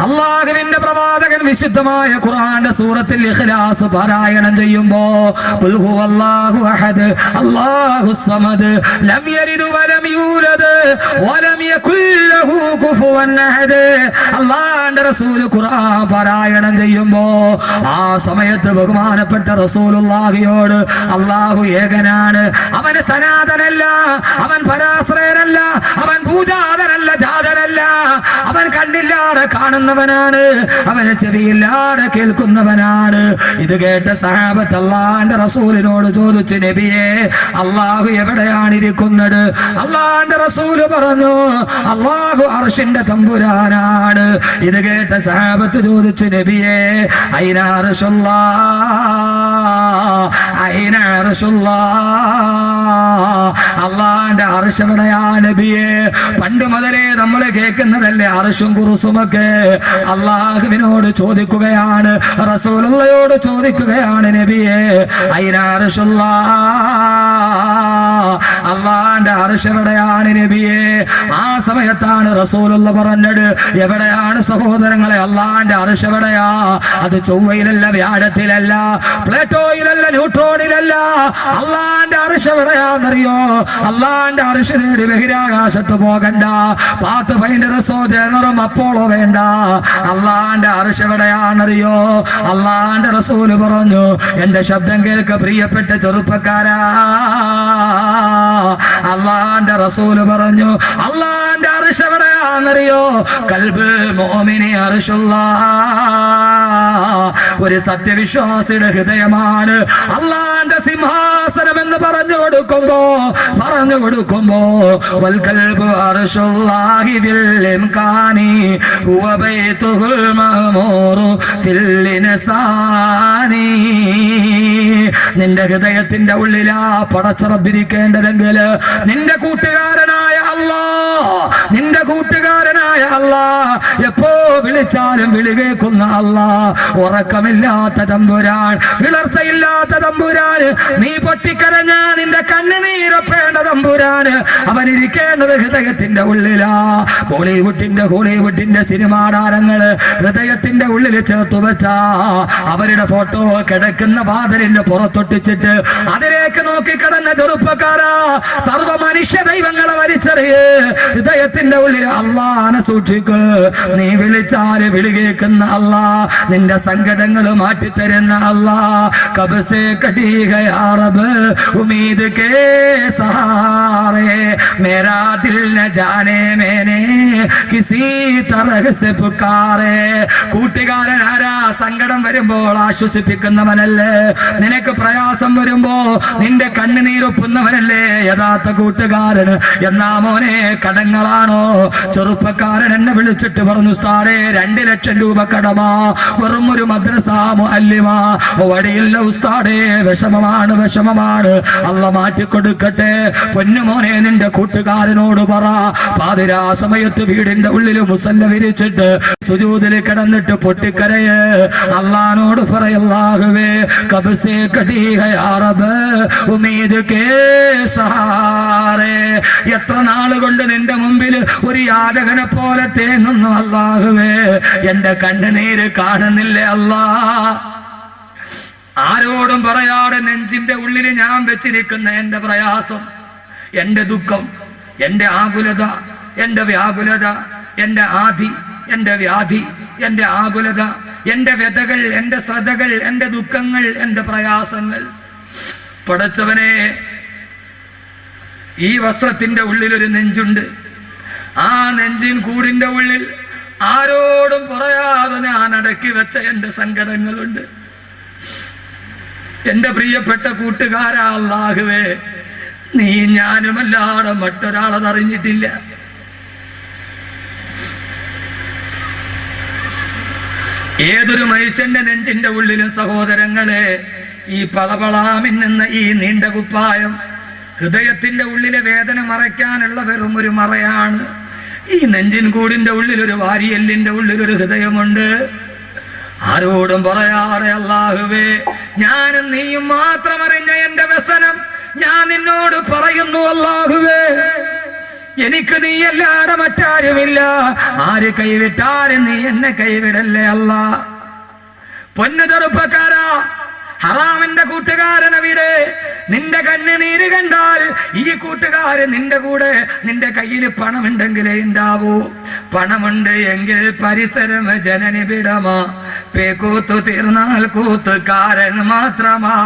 അല്ലാഹുവിന്റെ പ്രവാചകൻ വിശുദ്ധമായ ഖുർആന്റെ സൂറത്തുൽ ഇഖ്ലാസ് പാരായണം ചെയ്യുമ്പോ ഖുൽ ഹുവല്ലാഹു അഹദ് അല്ലാഹുസ് സമദ് ലം യലിദ് വലം യൂലദ് വലം യകുൽ ലഹു കുഫുവൻ അഹദ് അല്ലാഹുവിന്റെ റസൂൽ ഖുർആൻ പാരായണം ചെയ്യുമ്പോ ആ സമയത്ത് ബഹുമാനപ്പെട്ട റസൂലുള്ളാഹിയോട് അല്ലാഹു ഏകനാണ്, അവൻ സനാതനല്ല, അവൻ പരാശ്രയനല്ല, അവൻ പൂജാതനല്ല, ജാതനല്ല, അവൻ കണ്ണില്ലാതെ കാണുന്നവനാണ്, അവന് ചെവിയില്ലാതെ കേൾക്കുന്നവനാണ്. ഇത് കേട്ട സഹാബത്ത് അല്ലാഹുവിന്റെ റസൂലിനോട് ചോദിച്ചു, നബിയേ അല്ലാഹു എവിടെയാണ് ഇരിക്കുന്നത്? അല്ലാഹുവിന്റെ റസൂൽ പറഞ്ഞു, അല്ലാഹു അർശിന്റെ തമ്പുരാനാണ്. ഇത് കേട്ട സഹാബത്ത് ചോദിച്ചു, നബിയേ അയ്ന അർശുല്ലാഹ്, അയ്ന അർശുല്ലാഹ്, അല്ലാഹുവിന്റെ അർശ് എവിടെയാണ് നബിയേ? പണ്ട് മുതലേ നമ്മൾ കേൾക്കുന്നതല്ലേ അർശും കുർസുമൊക്കെ. അല്ലാഹുവിനോട് ചോദിക്കുകയാണ്, റസൂലുള്ളാഹിയോട് ചോദിക്കുകയാണ്, നബിയേ അയ്ന അർശുല്ലാഹ്, അല്ലാഹുവിന്റെ അർശ് എവിടെയാണ് നബിയേ? ആ സമയത്താണ് റസൂലുള്ള പറഞ്ഞത്, എവിടെയാണ് സഹോദരങ്ങളെ അല്ലാഹുവിന്റെ അർശ് എവിടെയാ? അത് ചൊവ്വയിലല്ല, വ്യാഴത്തിലല്ല, പ്ലേറ്റോയിലല്ല, ന്യൂട്രോണിലല്ല. അല്ലാഹുവിന്റെ അർശ് എവിടെയാണെന്നറിയോ? അല്ലാഹുവിന്റെ അർശ് നേടി ബഹിരാകാശത്ത് പോകണ്ട, പാത്ത് ഫൈൻഡറസോ ജനറും അപ്പോളോ വേണ്ട. അല്ലാഹുവിന്റെ അർശ് എവിടെയാണെന്നറിയോ? അല്ലാഹുവിന്റെ റസൂൽ പറഞ്ഞു, എന്റെ ശബ്ദം കേൾക്ക പ്രിയപ്പെട്ട ചെറുപ്പക്കാരാ, അല്ലാഹുവിന്റെ റസൂൽ പറഞ്ഞു, അല്ലാഹുവിന്റെ അർശ് എവിടെയാണെന്നറിയോ? ഖൽബ് മുഅ്മിനി അർശുല്ലാഹ്, ഒരു സത്യവിശ്വാസിയുടെ ഹൃദയമാണ് അല്ലാഹുവിന്റെ സിംഹാസനം എന്ന് പറഞ്ഞു കൊടുക്കുമ്പോ വൽ ഖൽബു അർശുല്ലാഹി ബിൽ ഇംകാനി ഹുവ ബൈതുൽ മഅ്മൂറു ഫിൽ ഇൻസാനി. നിന്റെ ഹൃദയത്തിന്റെ ഉള്ളിലാ പടച്ചറബിരിക്കേണ്ടതെങ്കിൽ നിന്റെ കൂട്ടുകാരനായ അല്ലാഹ്, നിന്റെ കൂട്ടുകാരനായ അല്ലാഹ്, എപ്പോ വിളിച്ചാലും വിളി കേൾക്കുന്ന അല്ലാഹ്, ഉറക്കമില്ലാത്ത തമ്പുരാൻ, വിളർച്ചയില്ലാത്ത തമ്പുരാൻ, നീ പൊട്ടിക്കരഞ്ഞ നിന്റെ കണ്ണുനീരൊപ്പേണ്ട തമ്പുരാൻ, അവനിരിക്കേണ്ടത് ഹൃദയത്തിന്റെ ഉള്ളിലാ. ഹോളിവുഡിന്റെ സിനിമാ താരങ്ങള് ഹൃദയത്തിന്റെ ഉള്ളിൽ ചേർത്തു വെച്ചാ അവരുടെ ഫോട്ടോ കിടക്കുന്ന വാതിലിന്റെ പുറത്തൊട്ടിച്ചിട്ട് അതിലേക്ക് നോക്കി കിടന്ന ചെറുപ്പക്കാരാ, സർവ മനുഷ്യ ദൈവങ്ങളെ വലിച്ചെറിയേ, ഹൃദയത്തിന്റെ ഉള്ളിൽ അല്ലാഹനെ സൂക്ഷിക്ക്. നീ വിളിച്ചാല് വിളി കേൾക്കുന്ന അല്ലാഹ്, നിന്റെ സങ്കടങ്ങൾ മാറ്റിത്തരുന്ന അല്ലാഹ്. കബ് സേ കടി ഗയാ റബ്ബ് ഉമ്മീദ് കേ സഹാറേ, മേരാ ദിൽ ന ജാനേ മേനെ കിസി തരഹ് സെ പുകാരേ. കൂട്ടുകാരൻ ആരാ? സങ്കടം വരുമ്പോൾ ആശ്വസിപ്പിക്കുന്നവനല്ലേ? നിനക്ക് പ്രയാസം വരുമ്പോ നിന്റെ കണ്ണുനീരൊപ്പുന്നവനല്ലേ യഥാർത്ഥ കൂട്ടുകാരൻ? എന്നാ മോനെ കടങ്ങളാണോ? ചെറുപ്പക്കാരൻ എന്നെ വിളിച്ചിട്ട് പറഞ്ഞു, ഉസ്താദേ 2 ലക്ഷം രൂപ കടമാ, വെറും ഒരു മദ്രസ മുഅല്ലിമാ, വടിയില്ല ഉസ്താദേ, വിഷമമാണ്. അല്ലാഹ് മാറ്റിക്കൊടുക്കട്ടെ. പൊന്നുമോനെ നിന്റെ കൂട്ടുകാരനോട് പറ, പാതിരാ സമയത്ത് വീടിന്റെ ഉള്ളിൽ മുസല്ല വിരിച്ചിട്ട് സുജൂദിൽ കിടന്നിട്ട് പൊട്ടിക്കരയേ, അല്ലാഹനോട് പറയല്ലാഹുവേ കബ് സേ കടി ഗയാ റബ്ബ് ഉമ്മീദ് കേ സഹാറേ. എത്ര നാളുകൊണ്ട് നിന്റെ മുമ്പിൽ ഒരു യാചകനെ പോലെ തേങ്ങുന്നു അല്ലാഹുവേ, എന്റെ കണ്ണുനീര് കാണുന്നില്ലേ അല്ലാഹ്? ആരോടും പറയാതെ നെഞ്ചിന്റെ ഉള്ളിൽ ഞാൻ വെച്ചിരിക്കുന്ന എന്റെ പ്രയാസം, എന്റെ ദുഃഖം, എന്റെ ആകുലത, എന്റെ വ്യാകുലത, എന്റെ ആധി, എന്റെ വ്യാധി, എന്റെ ആകുലത, എന്റെ വ്യതകൾ, എന്റെ ശ്രദ്ധകൾ, എന്റെ ദുഃഖങ്ങൾ, എന്റെ പ്രയാസങ്ങൾ. പടച്ചവനെ, ഈ വസ്ത്രത്തിന്റെ ഉള്ളിൽ ഒരു നെഞ്ചുണ്ട്. ആ നെഞ്ചിൻ കൂടിന്റെ ഉള്ളിൽ ആരോടും പറയാതെ ഞാൻ അടക്കി വെച്ച എന്റെ സങ്കടങ്ങളുണ്ട്. എന്റെ പ്രിയപ്പെട്ട കൂട്ടുകാരാ, അല്ലാഹുവേ നീ ഞാനുമല്ലാതെ മറ്റൊരാളതറിഞ്ഞിട്ടില്ല. ഏതൊരു മനുഷ്യന്റെ നെഞ്ചിന്റെ ഉള്ളിലും സഹോദരങ്ങളെ ഈ പളപളാമിന്നുന്ന ഈ നീണ്ട കുപ്പായം ഹൃദയത്തിന്റെ ഉള്ളിലെ വേദന മറയ്ക്കാനുള്ള വെറും ഒരു മറയാണ്. ഈ നെഞ്ചിൻ കൂടിന്റെ ഉള്ളിൽ ഒരു വാരിയെല്ലിന്റെ ഉള്ളിൽ ഒരു ഹൃദയമുണ്ട്. ആരോടും പറയാതെ അല്ലാഹുവേ ഞാനും നീയും മാത്രം അറിഞ്ഞ എന്റെ വ്യസനം ഞാൻ നിന്നോട് പറയുന്നു. അല്ലാഹുവേ എനിക്ക് നീയല്ലാതെ മറ്റാരുമില്ല. ആര് കൈവിട്ടാലും നീ എന്നെ കൈവിടല്ലേ അല്ലാ. പൊന്നു ചെറുപ്പക്കാരാ, ഹറാമിന്റെ കൂട്ടുകാരനവിടെ. നിന്റെ കണ്ണുനീര് കണ്ടാൽ ഈ കൂട്ടുകാരൻ നിന്റെ കൂടെ, നിന്റെ കയ്യിൽ പണമുണ്ടെങ്കിലേ ഉണ്ടാവൂ. പണമുണ്ട് എങ്കിൽ പരിസരം ജനനിബിടമാ, പേക്കൂത്തു തീർന്നാൽ കൂത്തുകാരൻ മാത്രമാ.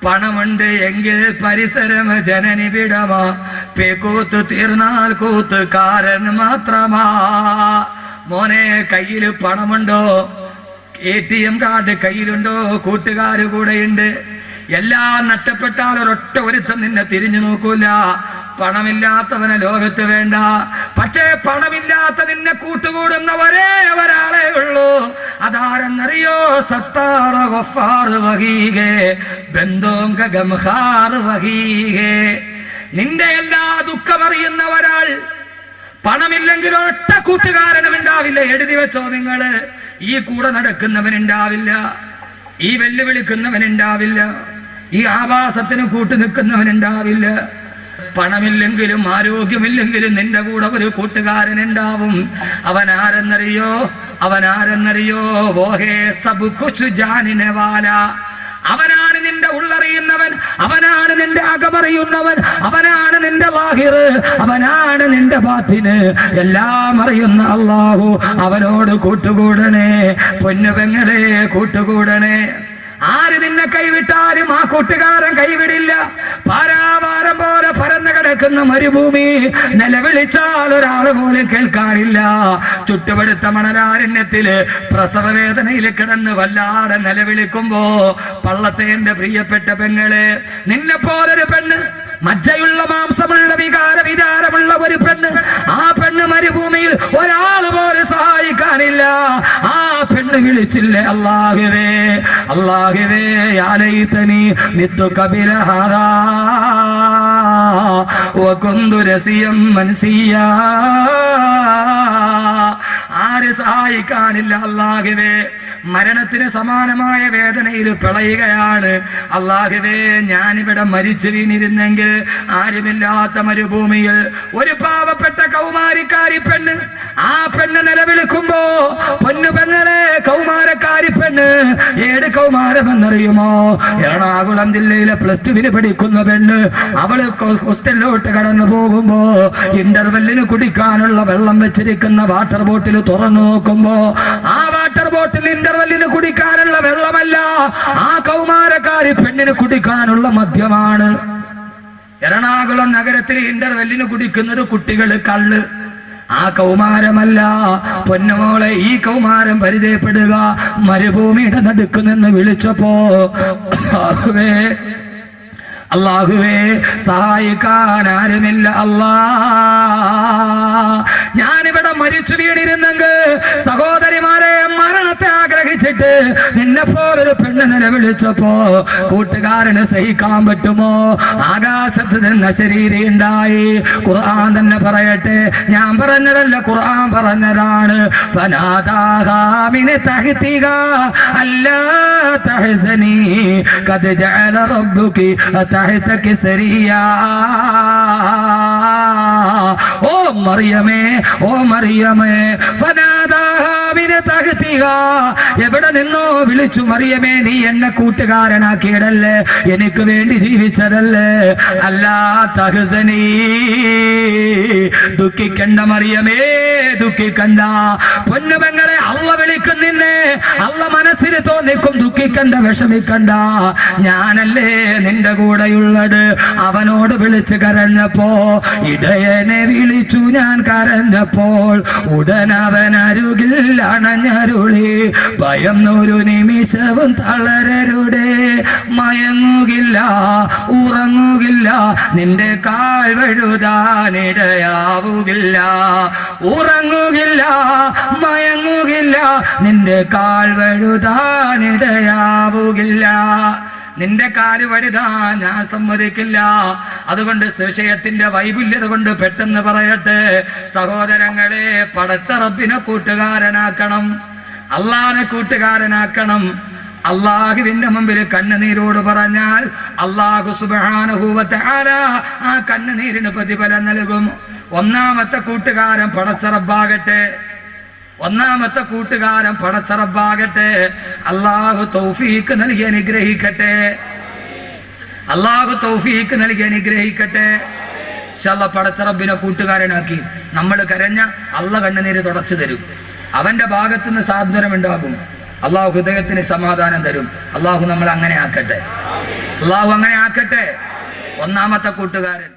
പണമുണ്ട് എങ്കിൽ പരിസരം ജനനിബിടമാ, പേക്കൂത്തു തീർന്നാൽ കൂത്തുകാരൻ മാത്രമാ. മോനെ, കയ്യിൽ പണമുണ്ടോ? ATM card കയ്യിലുണ്ടോ? കൂട്ടുകാര് കൂടെയുണ്ട്. എല്ലാം നഷ്ടപ്പെട്ടാൽ ഒരൊറ്റ ഒരുത്തം നിന്നെ തിരിഞ്ഞു നോക്കൂല. പണമില്ലാത്തവനെ ലോകത്ത് വേണ്ട. പക്ഷേ പണമില്ലാത്ത നിന്നെ കൂട്ടുകൂടുന്ന ഒരാളെ ഉള്ളൂ. അതാരെന്നറിയോ? സത്താറ ഗഫാർ വഹീഗേ ബന്ധോം ഗംഹാർ വഹീഗേ. നിന്റെ എല്ലാ ദുഃഖമറിയുന്ന ഒരാൾ. പണമില്ലെങ്കിൽ ഒറ്റ കൂട്ടുകാരനും ഉണ്ടാവില്ല. എഴുതി വെച്ചോ നിങ്ങള്. ഈ കൂടെ നടക്കുന്നവനുണ്ടാവില്ല, ഈ വെല്ലുവിളിക്കുന്നവനുണ്ടാവില്ല, ഈ ആവാസത്തിന് കൂട്ടു നിൽക്കുന്നവനുണ്ടാവില്ല. പണമില്ലെങ്കിലും ആരോഗ്യമില്ലെങ്കിലും നിന്റെ കൂടെ ഒരു കൂട്ടുകാരൻ ഉണ്ടാവും. അവനാരെന്നറിയോ? വോഹേ സബ് കുച്ച് ജാനിനെ വാല. അവനാണ് നിന്റെ ഉള്ളറിയുന്നവൻ, അവനാണ് നിന്റെ അകമറിയുന്നവൻ, അവനാണ് നിന്റെ ലാഹിർ, അവനാണ് നിന്റെ ബാത്തിന്. എല്ലാം അറിയുന്ന അല്ലാഹു. അവനോട് കൂട്ടുകൂടണേ പൊന്നുപെങ്ങളെ, കൂട്ടുകൂടണേ. ആര് നിന്നെ കൈവിട്ടാലും ആ കൂട്ടുകാരൻ കൈവിടില്ല. പാരാവാരം പോലെ പരന്നു കിടക്കുന്ന മരുഭൂമി, നിലവിളിച്ചാൽ ഒരാൾ പോലും കേൾക്കാറില്ല. ചുട്ടുപടുത്ത മണലാരണ്യത്തില് പ്രസവ വേദനയിൽ കിടന്ന് വല്ലാതെ നിലവിളിക്കുമ്പോ, പള്ളത്തെ എന്റെ പ്രിയപ്പെട്ട പെങ്ങളെ, നിന്നെ പോലൊരു പെണ്ണ്, മജ്ജയുള്ള മാംസമുള്ള വിചാരമുള്ള ഒരു പെണ്ണ്, ആ പെണ്ണ് മരുഭൂമിയിൽ ഒരാൾ പോലും സഹായിക്കാനില്ല. ആ പെണ്ണ് വിളിച്ചില്ലേ, അല്ലാഹുവേ അല്ലാഹുവേ യാ ലൈതനി മിത്തു ഖബല ഹാദാ വകുന്തു റസിയം മൻസിയാ. ആര് സഹായിക്കാനില്ല അല്ലാഹുവേ. മരണത്തിന് സമാനമായ വേദനയിൽ പിളയുകയാണ്. അല്ലാഹുവേ, ഞാനിവിടെ മരിച്ചു വീണിരുന്നെങ്കിൽ ആരുമില്ലാത്ത മരുഭൂമിയിൽ ഒരു പാവപ്പെട്ട കൗമാരക്കാരി പെണ്ണ്, ആ പെണ്ണ് നിലവിളിക്കുമ്പോ, പൊന്നു പെങ്ങളെ, കൗമാരക്കാരി പെണ്ണ്, ഏത് കൗമാരമെന്നറിയുമോ? എറണാകുളം ജില്ലയിലെ +2 പഠിക്കുന്ന പെണ്ണ്. അവള് ഹോസ്റ്റലിലോട്ട് കടന്നു പോകുമ്പോ ഇന്റർവെല്ലിന് കുടിക്കാനുള്ള വെള്ളം വെച്ചിരിക്കുന്ന വാട്ടർ ബോട്ടിൽ തുറന്നു നോക്കുമ്പോ, ആ വാട്ടർ ബോട്ടിൽ ഇന്റർവെല്ലിന് കുടിക്കാനുള്ള വെള്ളമല്ല, ആ കൗമാരക്കാരി പെണ്ണിന് കുടിക്കാനുള്ള മദ്യമാണ്. എറണാകുളം നഗരത്തിൽ ഇന്റർവെല്ലിന് കുടിക്കുന്നത് കുട്ടികള് കള്ള്. ആ കൗമാരമല്ല പൊന്നുമോളെ. ഈ കൗമാരം പരിചയപ്പെടുക. മരുഭൂമിയുടെ നടുക്ക് നിന്ന് വിളിച്ചപ്പോ, അല്ലാഹുവേ സഹായിക്കാൻ ആരുമില്ല അല്ലാ. ഞാനിവിടെ മരിച്ചു വീണിരുന്നെങ്കിൽ, സഹോദരിമാരെ, മരണത്തെ ആഗ്രഹിച്ചിട്ട് നിന്നെ പോലൊരു പെണ്ണ് നിലവിളിച്ചപ്പോ കൂട്ടുകാരന് സഹിക്കാൻ പറ്റുമോ? ആകാശത്ത് നിന്ന് ശരീരം ഉണ്ടായി. ഖുർആൻ തന്നെ പറയട്ടെ, ഞാൻ പറഞ്ഞതല്ല, ഖുർആൻ പറഞ്ഞതാണ്. ഫനാദാഹാ മിൻ തഹ്തിഹാ അല്ലാ തഹ്സനി ഖദ് ജഅല റബ്ബുകി തഹ്തകി സരിയാ. ഓ മറിയമേ, ഓ മറിയമേ, ഫനാദാഹാ മിൻ തഹ്തിഹാ. എവിടെ നിന്നോ വിളിച്ചു, മറിയമേ, നീ എന്നെ കൂട്ടുകാരനാക്കിയതല്ലേ, എനിക്ക് വേണ്ടി ജീവിച്ചതല്ലേ. അല്ലാ തഹ്സനി, ദുഃഖിക്കണ്ട മറിയമേ, ദുഃഖിക്കണ്ട. പൊന്നുപെങ്ങളെ, അള്ള വിളിക്കുന്നില്ലേ, അള്ള മനസ്സിന് തോന്നിക്കും. ദുഃഖിക്കണ്ട, വിഷമിക്കണ്ട. ഞാനല്ലേ നിന്റെ കൂടെയുള്ളത്. അവനോട് വിളിച്ച് കരഞ്ഞപ്പോ, ഇടയനെ വിളിച്ചു ഞാൻ കരഞ്ഞപ്പോൾ, ഉടനവൻ അരുകിൽ അണഞ്ഞരുളി. ഭയം ഒരു നിമിഷവും തളരരുടെ, മയങ്ങുകില്ല, ഉറങ്ങുകില്ല, നിന്റെ കാൽ വഴുതാനിടയാവുകില്ല. ഉറങ്ങുകില്ല, മയങ്ങുകില്ല, നിന്റെ കാൽ വഴുതാനിടയാവുകില്ല. നിന്റെ കാല് വഴുതാൻ ഞാൻ സമ്മതിക്കില്ല. അതുകൊണ്ട് വിഷയത്തിന്റെ വൈപുല്യത കൊണ്ട് പെട്ടെന്ന് പറയട്ടെ, സഹോദരങ്ങളെ, പടച്ച റബ്ബിനെ കൂട്ടുകാരനാക്കണം, അള്ളാനെ കൂട്ടുകാരനാക്കണം. അള്ളാഹുവിന്റെ മുമ്പിൽ കണ്ണുനീരോട് പറഞ്ഞാൽ അള്ളാഹു സുബ്ഹാനഹു വ തആല ആ കണ്ണുനീരിന് പ്രതിഫലം നൽകും. ഒന്നാമത്തെ കൂട്ടുകാരൻ പടച്ചറബാകട്ടെ, ഒന്നാമത്തെ കൂട്ടുകാരൻ പടച്ചറബാകട്ടെ. അള്ളാഹു തൗഫീഖ് നൽകി അനുഗ്രഹിക്കട്ടെ, അള്ളാഹു തൗഫീഖ് നൽകി അനുഗ്രഹിക്കട്ടെ. ഇൻഷാല്ലാ പടച്ചറബിനെ കൂട്ടുകാരനാക്കി നമ്മൾ കരഞ്ഞ അള്ള കണ്ണുനീര് തുടച്ചു തരും. അവന്റെ ഭാഗത്തു നിന്ന് സാന്ത്വനം ഉണ്ടാകും. അള്ളാഹു ഹൃദയത്തിന് സമാധാനം തരും. അള്ളാഹു നമ്മളെ അങ്ങനെ ആക്കട്ടെ, അള്ളാഹു അങ്ങനെ ആക്കട്ടെ. ഒന്നാമത്തെ കൂട്ടുകാരൻ